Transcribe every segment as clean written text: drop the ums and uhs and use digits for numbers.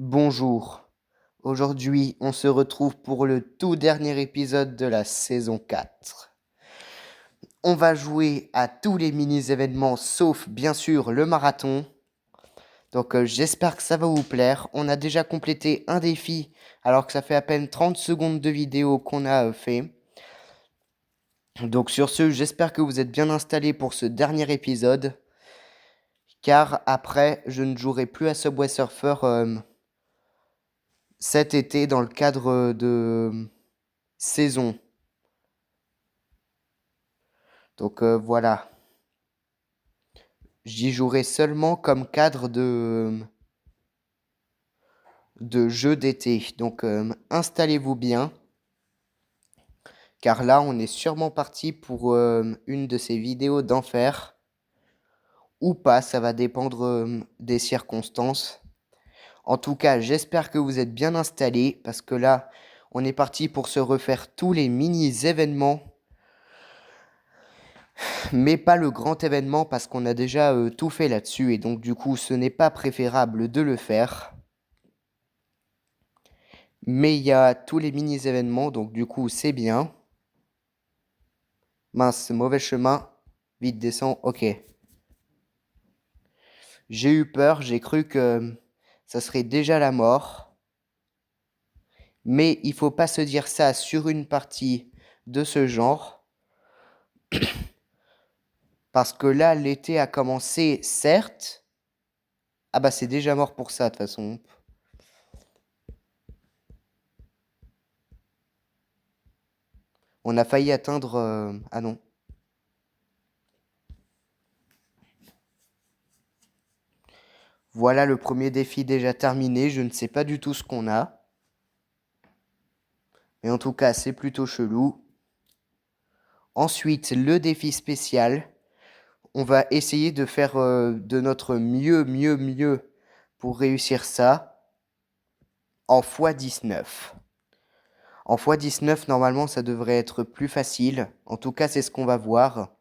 Bonjour, aujourd'hui on se retrouve pour le tout dernier épisode de la saison 4. On va jouer à tous les mini-événements sauf bien sûr le marathon. Donc j'espère que ça va vous plaire. On a déjà complété un défi alors que ça fait à peine 30 secondes de vidéo qu'on a fait. Donc sur ce, j'espère que vous êtes bien installés pour ce dernier épisode. Car après, je ne jouerai plus à Subway Surfer cet été dans le cadre de saison. Donc voilà, j'y jouerai seulement comme cadre de jeu d'été. Donc installez-vous bien, car là on est sûrement parti pour une de ces vidéos d'enfer. Ou pas, ça va dépendre des circonstances. En tout cas, j'espère que vous êtes bien installés, parce que là, on est parti pour se refaire tous les mini-événements. Mais pas le grand événement parce qu'on a déjà tout fait là-dessus et donc du coup ce n'est pas préférable de le faire. Mais il y a tous les mini-événements donc du coup c'est bien. Mince, mauvais chemin. Vite descend, ok. J'ai eu peur, j'ai cru que ça serait déjà la mort. Mais il faut pas se dire ça sur une partie de ce genre. Parce que là l'été a commencé certes. Ah bah c'est déjà mort pour ça de toute façon. On a failli atteindre... Ah non. Voilà le premier défi déjà terminé. Je ne sais pas du tout ce qu'on a. Mais en tout cas, c'est plutôt chelou. Ensuite, le défi spécial. On va essayer de faire de notre mieux pour réussir ça en x19. En x19, normalement, ça devrait être plus facile. En tout cas, c'est ce qu'on va voir.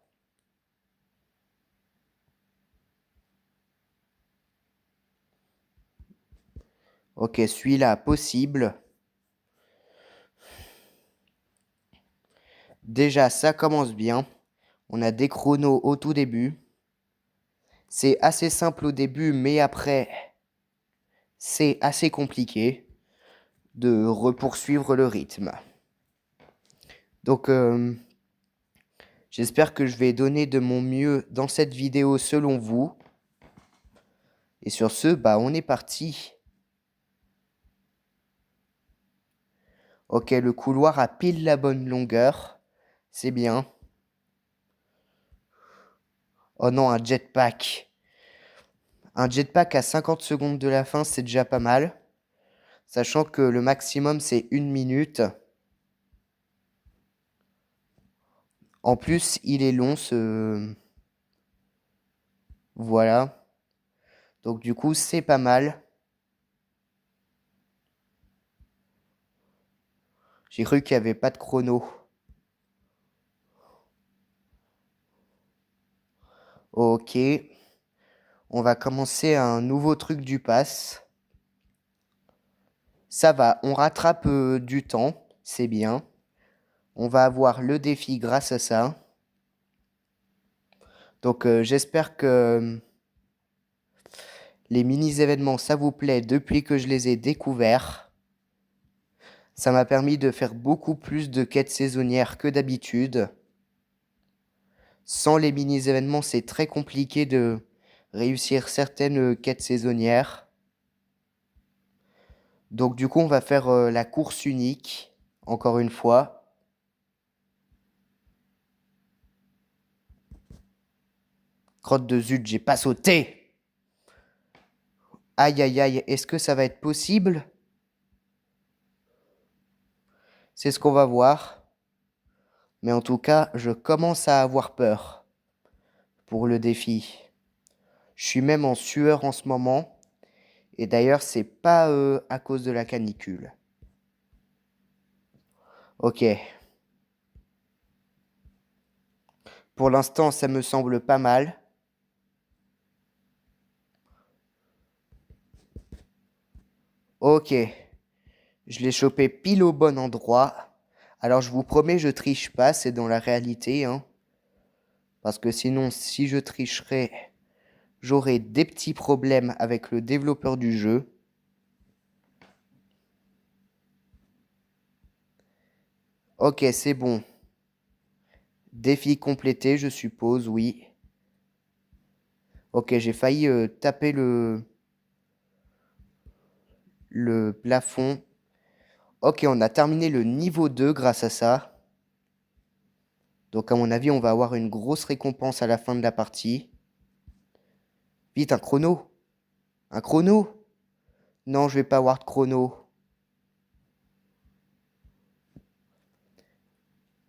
Ok, celui-là, possible. Déjà, ça commence bien. On a des chronos au tout début. C'est assez simple au début, mais après, c'est assez compliqué de repoursuivre le rythme. Donc, j'espère que je vais donner de mon mieux dans cette vidéo selon vous. Et sur ce, bah, on est parti. Ok, le couloir a pile la bonne longueur. C'est bien. Oh non, un jetpack. Un jetpack à 50 secondes de la fin, c'est déjà pas mal. Sachant que le maximum, c'est 1 minute. En plus, il est long, ce... Voilà. Donc du coup, c'est pas mal. J'ai cru qu'il n'y avait pas de chrono. Ok. On va commencer un nouveau truc du pass. Ça va, on rattrape du temps. C'est bien. On va avoir le défi grâce à ça. Donc j'espère que les mini-événements, ça vous plaît depuis que je les ai découverts. Ça m'a permis de faire beaucoup plus de quêtes saisonnières que d'habitude. Sans les mini-événements, c'est très compliqué de réussir certaines quêtes saisonnières. Donc du coup, on va faire la course unique, encore une fois. Crotte de zut, j'ai pas sauté. Aïe aïe aïe, est-ce que ça va être possible? C'est ce qu'on va voir. Mais en tout cas, je commence à avoir peur pour le défi. Je suis même en sueur en ce moment. Et d'ailleurs, c'est pas à cause de la canicule. Ok. Pour l'instant, ça me semble pas mal. Ok, je l'ai chopé pile au bon endroit. Alors je vous promets, je triche pas, c'est dans la réalité, hein. Parce que sinon, si je tricherais, j'aurais des petits problèmes avec le développeur du jeu. Ok, c'est bon. Défi complété, je suppose, oui. Ok, j'ai failli taper le plafond. Ok, on a terminé le niveau 2 grâce à ça. Donc à mon avis, on va avoir une grosse récompense à la fin de la partie. Vite, un chrono. Un chrono. Non, je vais pas avoir de chrono.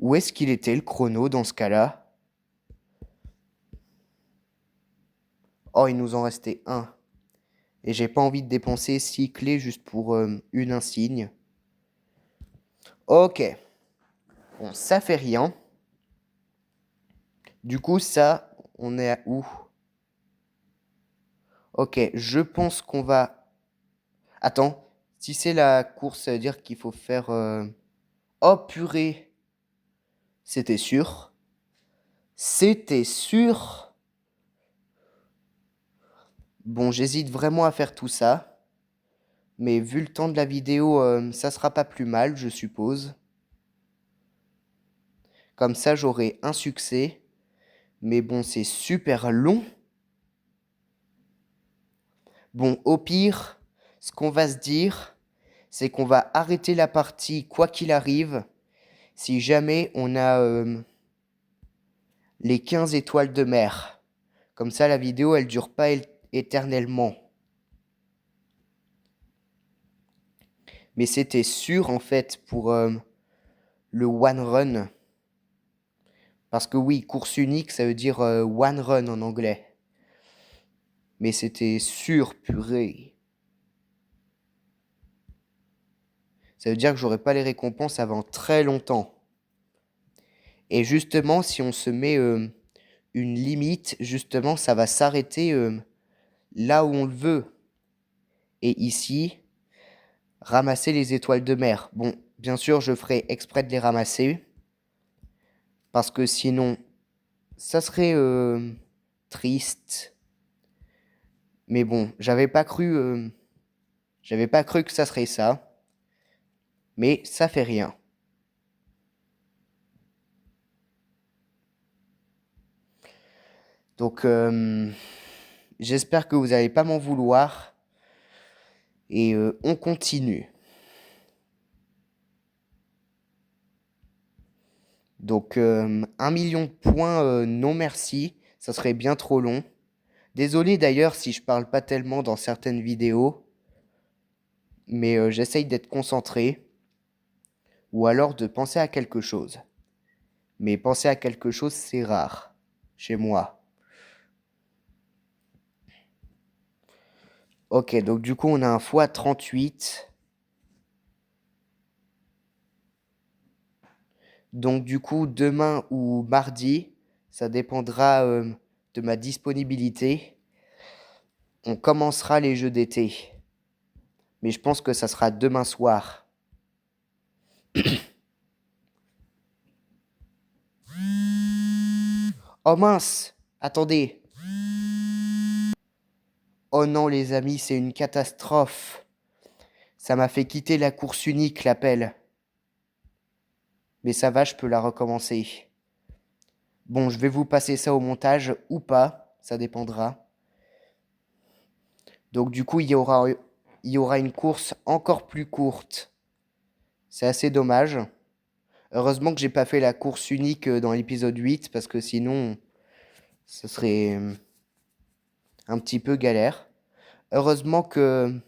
Où est-ce qu'il était le chrono dans ce cas-là? Oh, il nous en restait un. Et j'ai pas envie de dépenser 6 clés juste pour une insigne. Ok. Bon, ça fait rien. Du coup, ça, on est à où? Ok, je pense qu'on va... Attends, si c'est la course, ça veut dire qu'il faut faire... Oh purée, c'était sûr. C'était sûr. Bon, j'hésite vraiment à faire tout ça. Mais vu le temps de la vidéo, ça sera pas plus mal, je suppose. Comme ça, j'aurai un succès. Mais bon, c'est super long. Bon, au pire, ce qu'on va se dire, c'est qu'on va arrêter la partie quoi qu'il arrive. Si jamais on a les 15 étoiles de mer. Comme ça, la vidéo, elle dure pas éternellement. Mais c'était sûr, en fait, pour le one run. Parce que oui, course unique, ça veut dire one run en anglais. Mais c'était sûr, purée. Ça veut dire que j'aurai pas les récompenses avant très longtemps. Et justement, si on se met une limite, justement, ça va s'arrêter là où on le veut. Et ici, ramasser les étoiles de mer. Bon, bien sûr, je ferai exprès de les ramasser. Parce que sinon, ça serait triste. Mais bon, j'avais pas cru que ça serait ça. Mais ça fait rien. Donc, j'espère que vous n'allez pas m'en vouloir. Et on continue. Donc, 1 million de points, non merci. Ça serait bien trop long. Désolé d'ailleurs si je parle pas tellement dans certaines vidéos. Mais j'essaye d'être concentré. Ou alors de penser à quelque chose. Mais penser à quelque chose, c'est rare. Chez moi. Ok, donc du coup, on a un x38. Donc du coup, demain ou mardi, ça dépendra de ma disponibilité. On commencera les jeux d'été. Mais je pense que ça sera demain soir. Oh mince! Attendez. Oh non les amis, c'est une catastrophe. Ça m'a fait quitter la course unique, l'appel. Mais ça va, je peux la recommencer. Bon, je vais vous passer ça au montage ou pas, ça dépendra. Donc du coup, il y aura une course encore plus courte. C'est assez dommage. Heureusement que j'ai pas fait la course unique dans l'épisode 8 parce que sinon, ce serait un petit peu galère. Heureusement que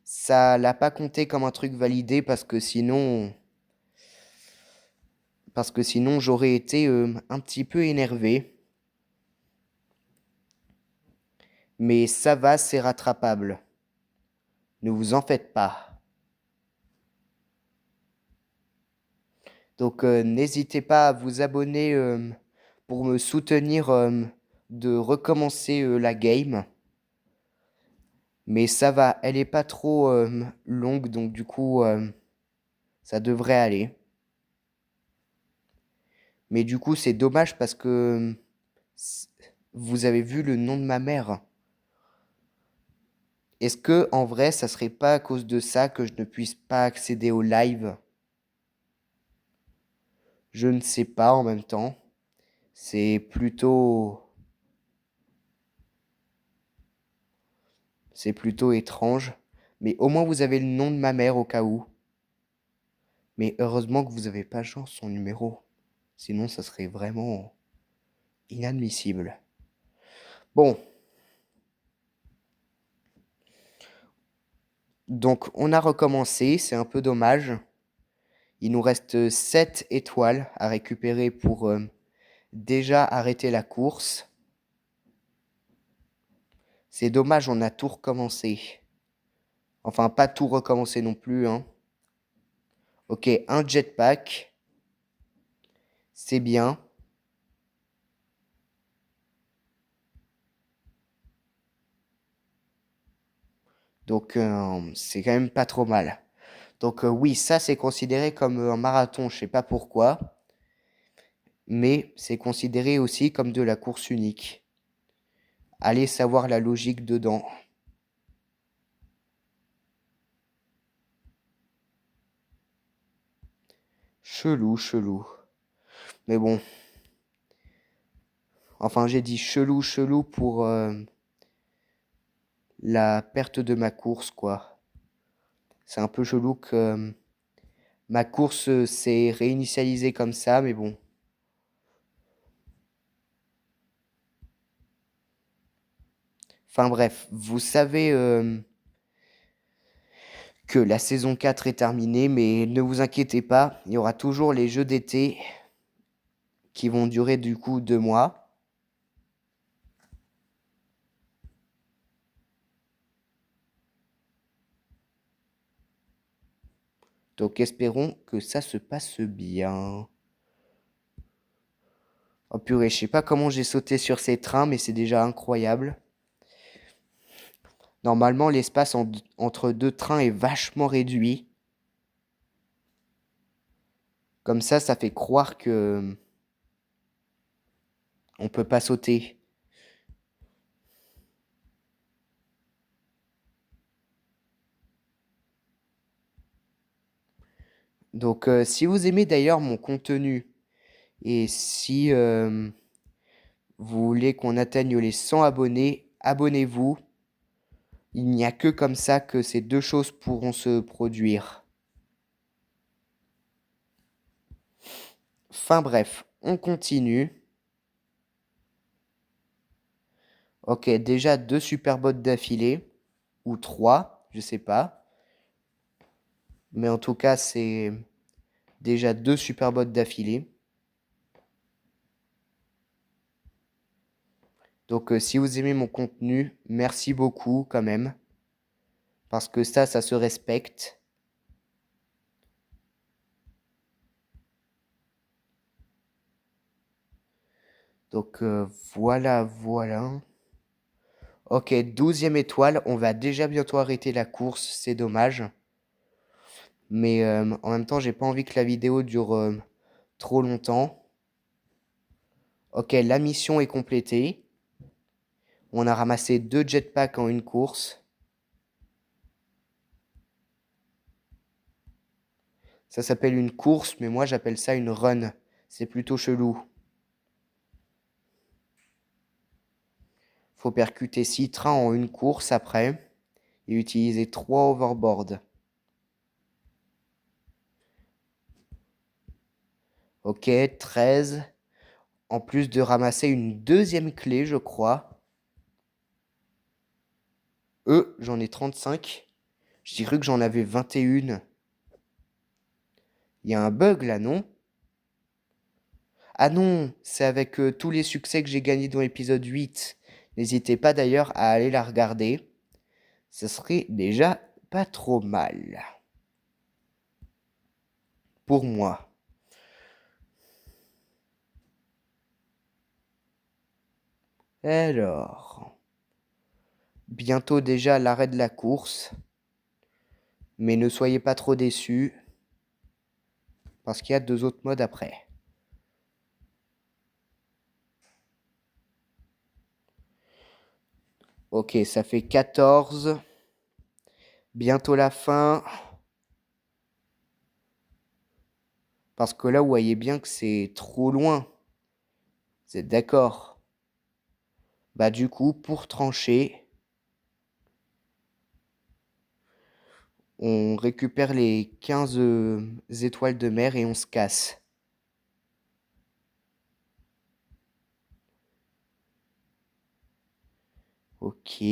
ça l'a pas compté comme un truc validé parce que sinon j'aurais été un petit peu énervé. Mais ça va, c'est rattrapable. Ne vous en faites pas. Donc n'hésitez pas à vous abonner pour me soutenir de recommencer la game. Mais ça va, elle est pas trop longue, donc du coup, ça devrait aller. Mais du coup, c'est dommage parce que vous avez vu le nom de ma mère. Est-ce que en vrai, ça serait pas à cause de ça que je ne puisse pas accéder au live? Je ne sais pas en même temps. C'est plutôt c'est plutôt étrange. Mais au moins vous avez le nom de ma mère au cas où. Mais heureusement que vous avez pas genre son numéro. Sinon, ça serait vraiment inadmissible. Bon, donc on a recommencé, c'est un peu dommage. Il nous reste 7 étoiles à récupérer pour déjà arrêter la course. C'est dommage, on a tout recommencé. Enfin, pas tout recommencer non plus, hein. Ok, un jetpack. C'est bien. Donc, c'est quand même pas trop mal. Donc, oui, ça, c'est considéré comme un marathon. Je sais pas pourquoi. Mais c'est considéré aussi comme de la course unique. Allez savoir la logique dedans. Chelou, chelou. Mais bon. Enfin, j'ai dit chelou, chelou pour la perte de ma course, quoi. C'est un peu chelou que ma course s'est réinitialisée comme ça, mais bon. Enfin bref, vous savez que la saison 4 est terminée, mais ne vous inquiétez pas, il y aura toujours les jeux d'été qui vont durer du coup 2 mois. Donc espérons que ça se passe bien. Oh purée, je sais pas comment j'ai sauté sur ces trains, mais c'est déjà incroyable. Normalement, l'espace entre deux trains est vachement réduit. Comme ça fait croire que on peut pas sauter. Donc, si vous aimez d'ailleurs mon contenu et si vous voulez qu'on atteigne les 100 abonnés, abonnez-vous. Il n'y a que comme ça que ces deux choses pourront se produire. Enfin bref, on continue. Ok, déjà 2 super bots d'affilée. Ou 3, je sais pas. Mais en tout cas, c'est déjà 2 super bots d'affilée. Donc si vous aimez mon contenu, merci beaucoup quand même. Parce que ça se respecte. Donc voilà, voilà. Ok, 12e étoile. On va déjà bientôt arrêter la course. C'est dommage. Mais en même temps, j'ai pas envie que la vidéo dure trop longtemps. Ok, la mission est complétée. On a ramassé 2 jetpacks en une course. Ça s'appelle une course, mais moi j'appelle ça une run. C'est plutôt chelou. Faut percuter 6 trains en une course après et utiliser 3 overboards. Ok, 13. En plus de ramasser une deuxième clé, je crois. J'en ai 35. J'ai cru que j'en avais 21. Il y a un bug là, non? Ah non, c'est avec tous les succès que j'ai gagnés dans l'épisode 8. N'hésitez pas d'ailleurs à aller la regarder. Ce serait déjà pas trop mal. Pour moi. Alors. bientôt déjà l'arrêt de la course. Mais ne soyez pas trop déçus, parce qu'il y a 2 autres modes après. Ok, ça fait 14. Bientôt la fin. Parce que là, vous voyez bien que c'est trop loin. Vous êtes d'accord? Bah du coup, pour trancher, on récupère les 15 étoiles de mer et on se casse. Ok.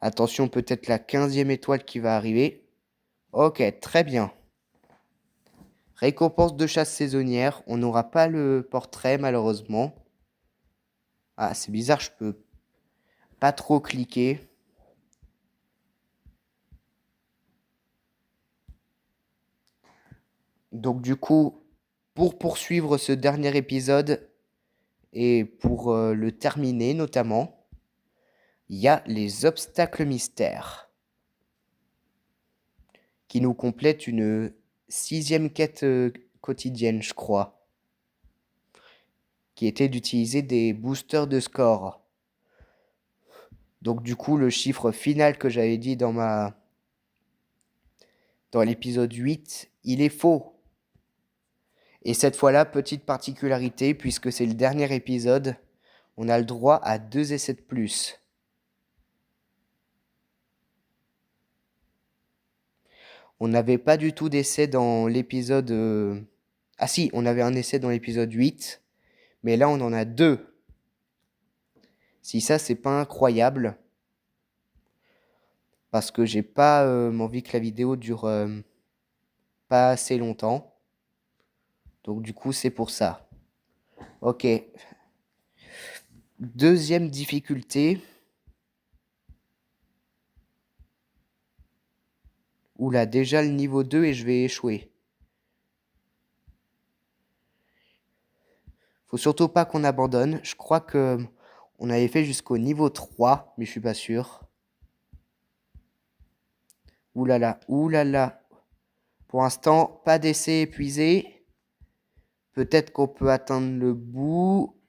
Attention, peut-être la 15e étoile qui va arriver. Ok, très bien. Récompense de chasse saisonnière. On n'aura pas le portrait, malheureusement. Ah, c'est bizarre, je peux pas trop cliquer. Donc du coup, pour poursuivre ce dernier épisode et pour le terminer notamment, il y a les obstacles mystères qui nous complètent une 6e quête quotidienne, je crois, qui était d'utiliser des boosters de score. Donc du coup, le chiffre final que j'avais dit dans l'épisode 8, il est faux. Et cette fois-là, petite particularité, puisque c'est le dernier épisode, on a le droit à 2 essais de plus. On n'avait pas du tout d'essai dans l'épisode... Ah si, on avait un essai dans l'épisode 8, mais là on en a 2. Si ça, c'est pas incroyable, parce que j'ai pas envie que la vidéo dure pas assez longtemps. Donc du coup, c'est pour ça. Ok. Deuxième difficulté. Oula, déjà le niveau 2 et je vais échouer. Faut surtout pas qu'on abandonne. Je crois que on avait fait jusqu'au niveau 3, mais je suis pas sûr. Oulala, oulala. Pour l'instant, pas d'essai épuisé. Peut-être qu'on peut atteindre le bout.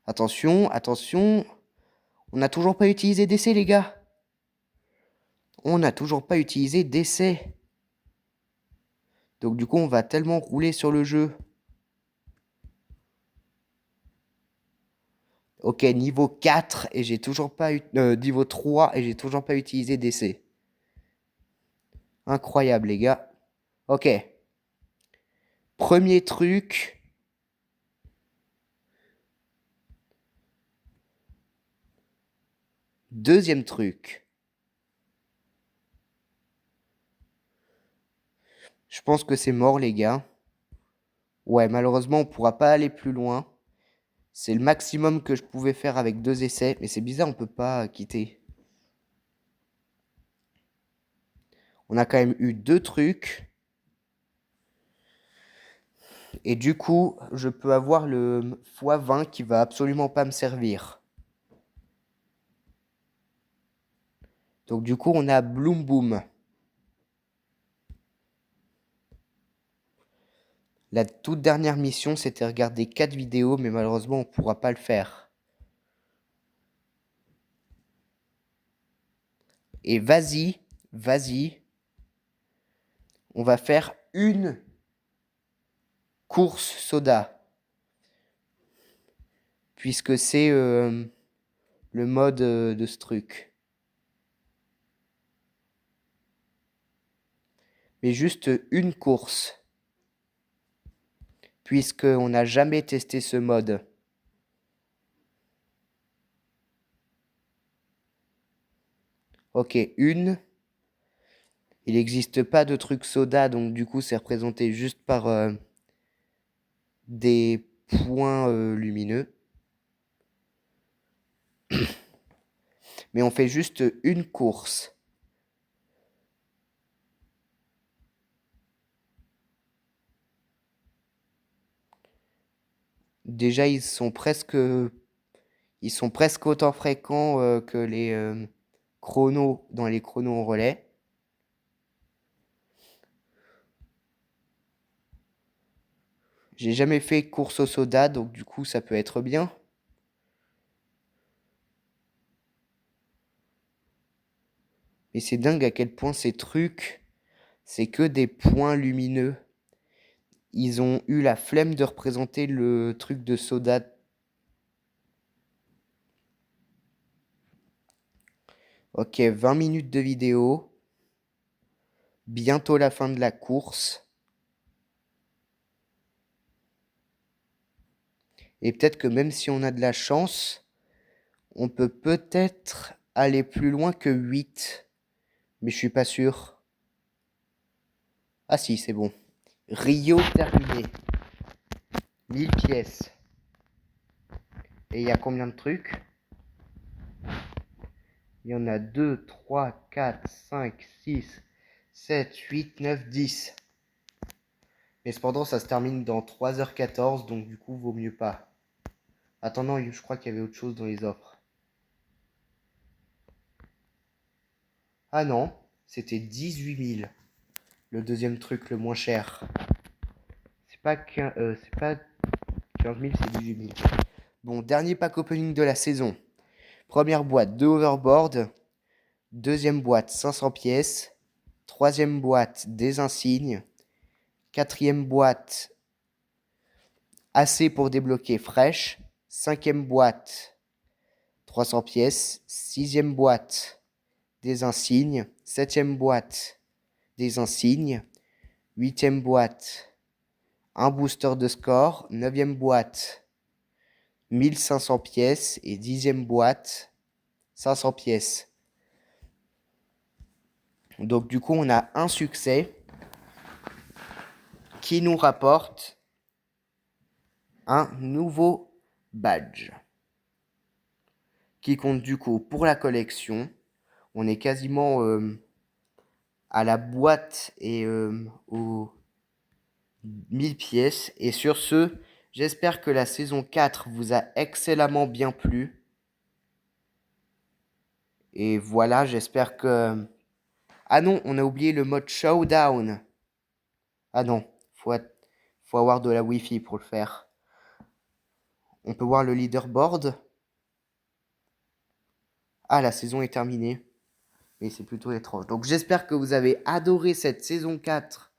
Attention, attention. On n'a toujours pas utilisé d'essai, les gars. On n'a toujours pas utilisé d'essai. Donc du coup, on va tellement rouler sur le jeu. Ok, niveau 4 et j'ai toujours pas niveau 3 et j'ai toujours pas utilisé d'essai. Incroyable, les gars. Ok. Premier truc. Deuxième truc. Je pense que c'est mort, les gars. Ouais, malheureusement, on pourra pas aller plus loin. C'est le maximum que je pouvais faire avec 2 essais. Mais c'est bizarre, on peut pas quitter. On a quand même eu 2 trucs. Et du coup, je peux avoir le x20 qui va absolument pas me servir. Donc du coup, on a Bloom Boom. La toute dernière mission, c'était regarder 4 vidéos, mais malheureusement, on ne pourra pas le faire. Et vas-y, vas-y. On va faire une course soda. Puisque c'est le mode de ce truc. Mais juste une course. Puisqu'on n'a jamais testé ce mode. Ok, une. Il n'existe pas de truc soda, donc du coup, c'est représenté juste par des points lumineux. Mais on fait juste une course. Déjà, ils sont presque autant fréquents que les chronos dans les chronos en relais. J'ai jamais fait course au soda, donc du coup, ça peut être bien. Mais c'est dingue à quel point ces trucs, c'est que des points lumineux. Ils ont eu la flemme de représenter le truc de soda. Ok, 20 minutes de vidéo. Bientôt la fin de la course. Et peut-être que même si on a de la chance, on peut peut-être aller plus loin que 8. Mais je suis pas sûr. Ah si, c'est bon. Rio terminé. 1000 pièces. Et il y a combien de trucs? Il y en a 2, 3, 4, 5, 6, 7, 8, 9, 10. Mais cependant, ça se termine dans 3h14, donc du coup, vaut mieux pas. Attends, non, je crois qu'il y avait autre chose dans les offres. Ah non, c'était 18 000. Le deuxième truc le moins cher. C'est pas 15 000, c'est 18 000. Bon, dernier pack opening de la saison. Première boîte, 2 overboard. Deuxième boîte, 500 pièces. Troisième boîte, des insignes. Quatrième boîte, assez pour débloquer fraîche. Cinquième boîte, 300 pièces. Sixième boîte, des insignes. Septième boîte, des insignes. Huitième boîte, un booster de score. Neuvième boîte, 1500 pièces. Et dixième boîte, 500 pièces. Donc du coup, on a un succès qui nous rapporte un nouveau badge qui compte du coup pour la collection. On est quasiment à la boîte et aux 1000 pièces. Et sur ce, j'espère que la saison 4 vous a excellemment bien plu. Et voilà, j'espère que... Ah non, on a oublié le mode Showdown. Ah non, faut avoir de la Wi-Fi pour le faire. On peut voir le leaderboard. Ah, la saison est terminée. Mais c'est plutôt étrange. Donc j'espère que vous avez adoré cette saison 4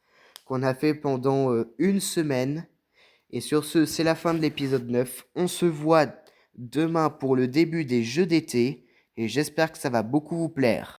qu'on a fait pendant une semaine. Et sur ce, c'est la fin de l'épisode 9. On se voit demain pour le début des jeux d'été. Et j'espère que ça va beaucoup vous plaire.